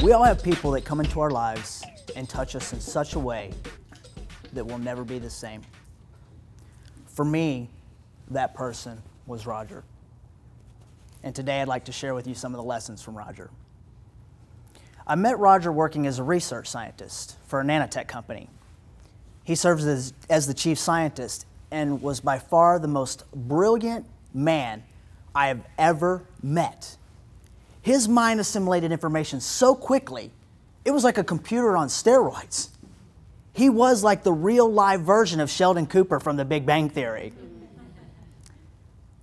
We all have people that come into our lives and touch us in such a way that we'll never be the same. For me, that person was Roger. And today I'd like to share with you some of the lessons from Roger. I met Roger working as a research scientist for a nanotech company. He serves as the chief scientist and was by far the most brilliant man I have ever met. His mind assimilated information so quickly, it was like a computer on steroids. He was like the real live version of Sheldon Cooper from The Big Bang Theory.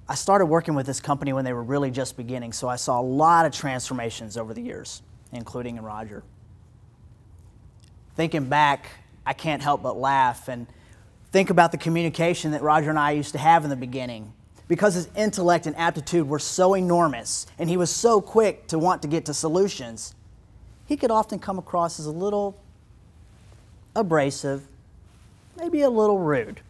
I started working with this company when they were really just beginning, so I saw a lot of transformations over the years, including in Roger. Thinking back, I can't help but laugh and think about the communication that Roger and I used to have in the beginning. Because his intellect and aptitude were so enormous, and he was so quick to want to get to solutions, he could often come across as a little abrasive, maybe a little rude.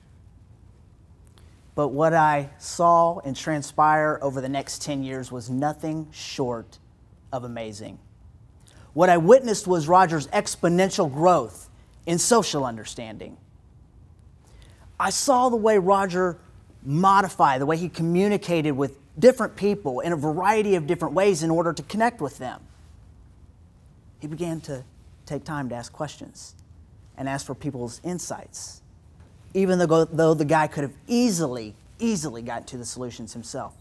But what I saw and transpire over the next 10 years was nothing short of amazing. What I witnessed was Roger's exponential growth in social understanding. I saw the way Roger modify, the way he communicated with different people in a variety of different ways in order to connect with them. He began to take time to ask questions and ask for people's insights, even though the guy could have easily gotten to the solutions himself.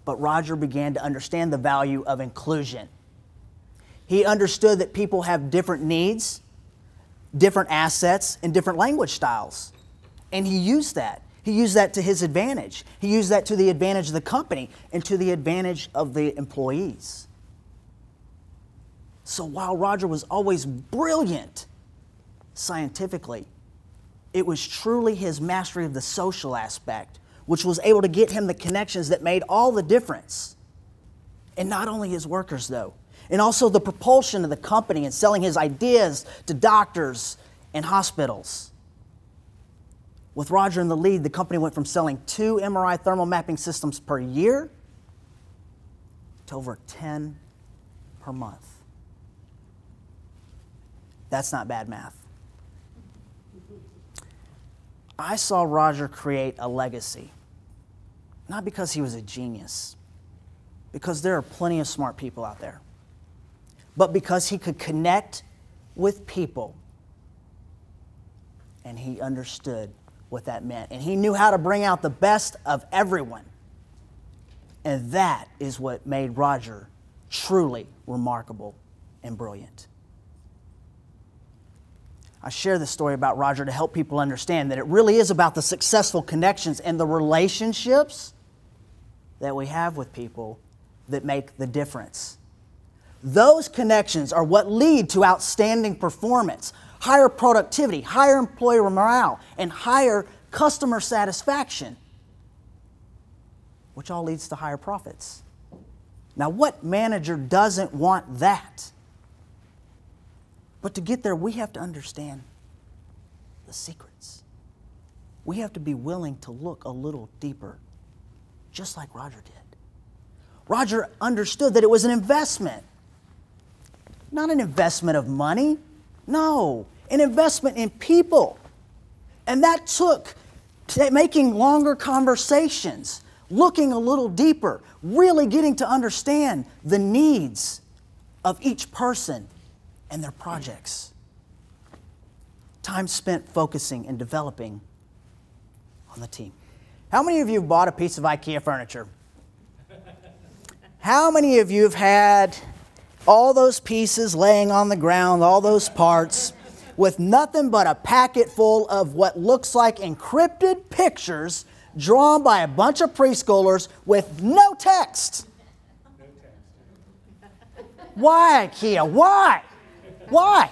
But Roger began to understand the value of inclusion. He understood that people have different needs, different assets, and different language styles. And he used that. He used that to his advantage. He used that to the advantage of the company and to the advantage of the employees. So while Roger was always brilliant scientifically, it was truly his mastery of the social aspect which was able to get him the connections that made all the difference. And not only his workers, though, and also the propulsion of the company and selling his ideas to doctors and hospitals. With Roger in the lead, the company went from selling 2 MRI thermal mapping systems per year to over 10 per month. That's not bad math. I saw Roger create a legacy, not because he was a genius, because there are plenty of smart people out there, but because he could connect with people and he understood what that meant. And he knew how to bring out the best of everyone. And that is what made Roger truly remarkable and brilliant. I share this story about Roger to help people understand that it really is about the successful connections and the relationships that we have with people that make the difference. Those connections are what lead to outstanding performance, higher productivity, higher employee morale, and higher customer satisfaction, which all leads to higher profits. Now, what manager doesn't want that? But to get there, we have to understand the secrets. We have to be willing to look a little deeper, just like Roger did. Roger understood that it was an investment, not an investment of money. No, an investment in people. And that took making longer conversations, looking a little deeper, really getting to understand the needs of each person and their projects. Time spent focusing and developing on the team. How many of you have bought a piece of IKEA furniture? How many of you have had all those pieces laying on the ground, all those parts, with nothing but a packet full of what looks like encrypted pictures drawn by a bunch of preschoolers with no text? Why, IKEA? Why? Why?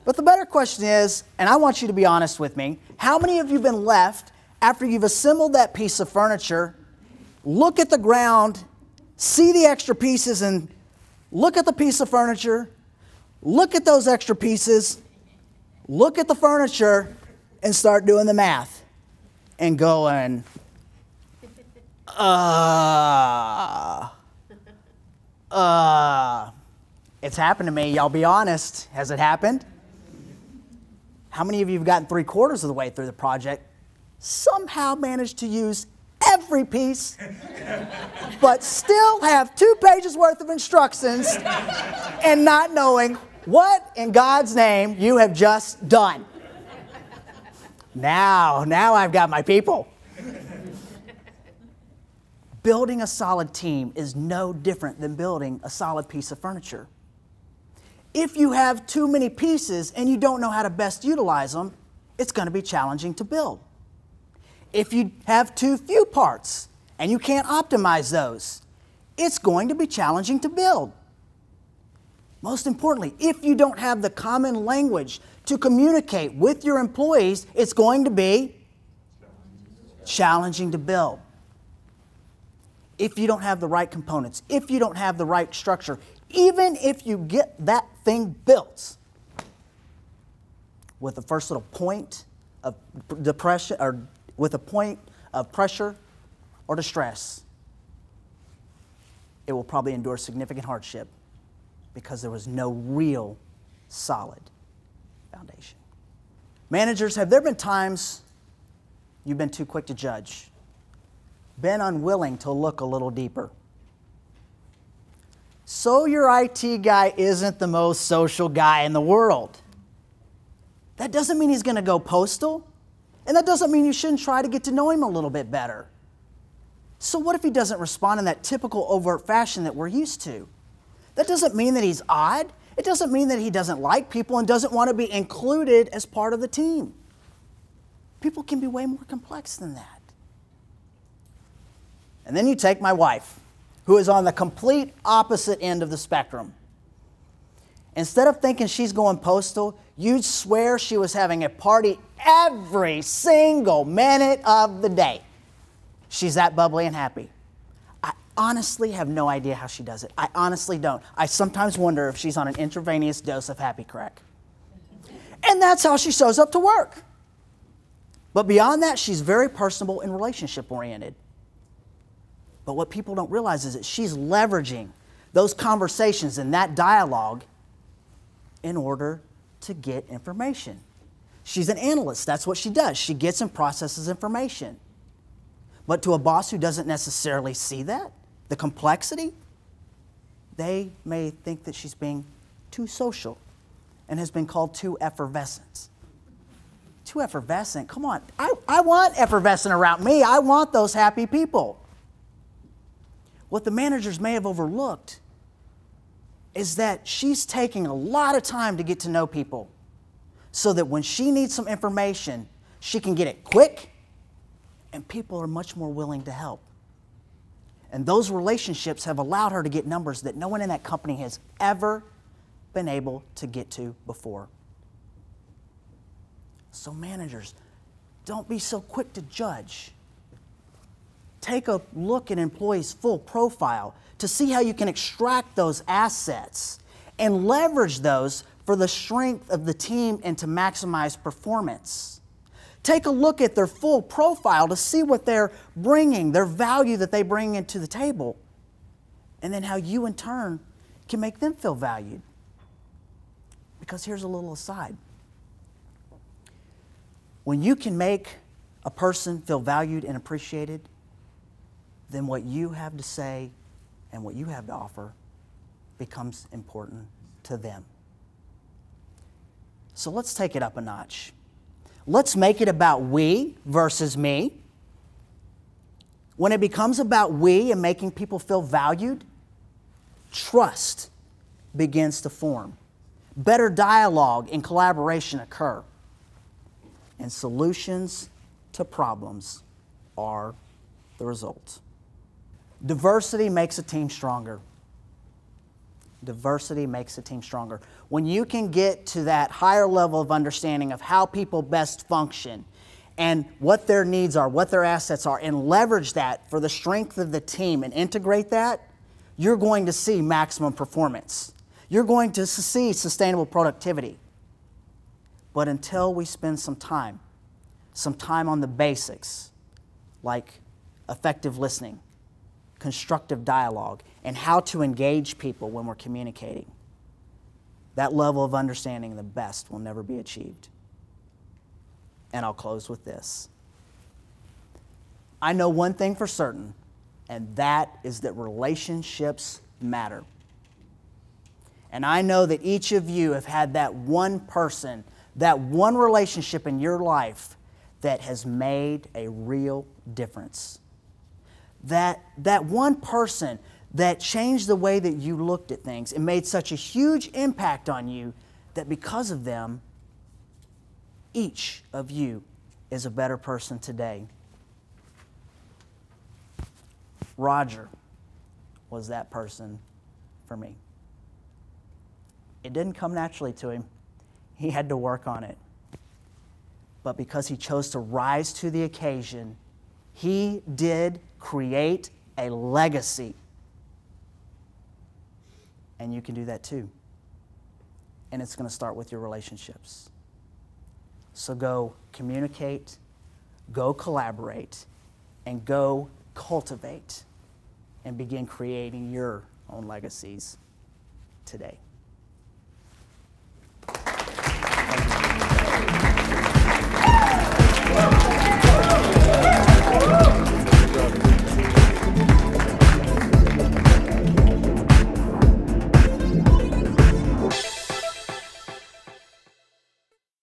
But the better question is, and I want you to be honest with me, how many of you have been left after you've assembled that piece of furniture, look at the ground, see the extra pieces, and look at the piece of furniture, look at those extra pieces, look at the furniture, and start doing the math and going, It's happened to me. Y'all be honest. Has it happened? How many of you have gotten 3/4 of the way through the project, somehow managed to use every piece, but still have 2 pages worth of instructions and not knowing what in God's name you have just done? Now I've got my people. Building a solid team is no different than building a solid piece of furniture. If you have too many pieces and you don't know how to best utilize them, it's going to be challenging to build. If you have too few parts and you can't optimize those, it's going to be challenging to build. Most importantly, if you don't have the common language to communicate with your employees, it's going to be challenging to build. If you don't have the right components, if you don't have the right structure, even if you get that thing built with the first little point of depression, or with a point of pressure or distress, it will probably endure significant hardship because there was no real solid foundation. Managers, have there been times you've been too quick to judge, been unwilling to look a little deeper? So your IT guy isn't the most social guy in the world. That doesn't mean he's going to go postal, and that doesn't mean you shouldn't try to get to know him a little bit better. So what if he doesn't respond in that typical overt fashion that we're used to? That doesn't mean that he's odd. It doesn't mean that he doesn't like people and doesn't want to be included as part of the team. People can be way more complex than that. And then you take my wife, who is on the complete opposite end of the spectrum. Instead of thinking she's going postal, you'd swear she was having a party every single minute of the day. She's that bubbly and happy. I honestly have no idea how she does it. I honestly don't. I sometimes wonder if she's on an intravenous dose of happy crack. And that's how she shows up to work. But beyond that, she's very personable and relationship oriented. But what people don't realize is that she's leveraging those conversations and that dialogue in order to get information. She's an analyst. That's what she does. She gets and processes information. But to a boss who doesn't necessarily see that, the complexity, they may think that she's being too social and has been called too effervescent. Too effervescent? Come on. I want effervescent around me. I want those happy people. What the managers may have overlooked is that she's taking a lot of time to get to know people so that when she needs some information, she can get it quick, and people are much more willing to help. And those relationships have allowed her to get numbers that no one in that company has ever been able to get to before. So managers, don't be so quick to judge. Take a look at an employee's full profile to see how you can extract those assets and leverage those for the strength of the team and to maximize performance. Take a look at their full profile to see what they're bringing, their value that they bring into the table, and then how you in turn can make them feel valued. Because here's a little aside. When you can make a person feel valued and appreciated, then what you have to say and what you have to offer becomes important to them. So let's take it up a notch. Let's make it about we versus me. When it becomes about we and making people feel valued, trust begins to form. Better dialogue and collaboration occur. And solutions to problems are the result. Diversity makes a team stronger. Diversity makes a team stronger. When you can get to that higher level of understanding of how people best function and what their needs are, what their assets are, and leverage that for the strength of the team and integrate that, you're going to see maximum performance. You're going to see sustainable productivity. But until we spend some time on the basics, like effective listening, constructive dialogue, and how to engage people when we're communicating, that level of understanding, the best will never be achieved. And I'll close with this. I know one thing for certain, and that is that relationships matter. And I know that each of you have had that one person, that one relationship in your life that has made a real difference. That one person that changed the way that you looked at things and made such a huge impact on you that because of them, each of you is a better person today. Roger was that person for me. It didn't come naturally to him. He had to work on it. But because he chose to rise to the occasion, he did create a legacy. And you can do that too. And it's going to start with your relationships. So go communicate, go collaborate, and go cultivate and begin creating your own legacies today.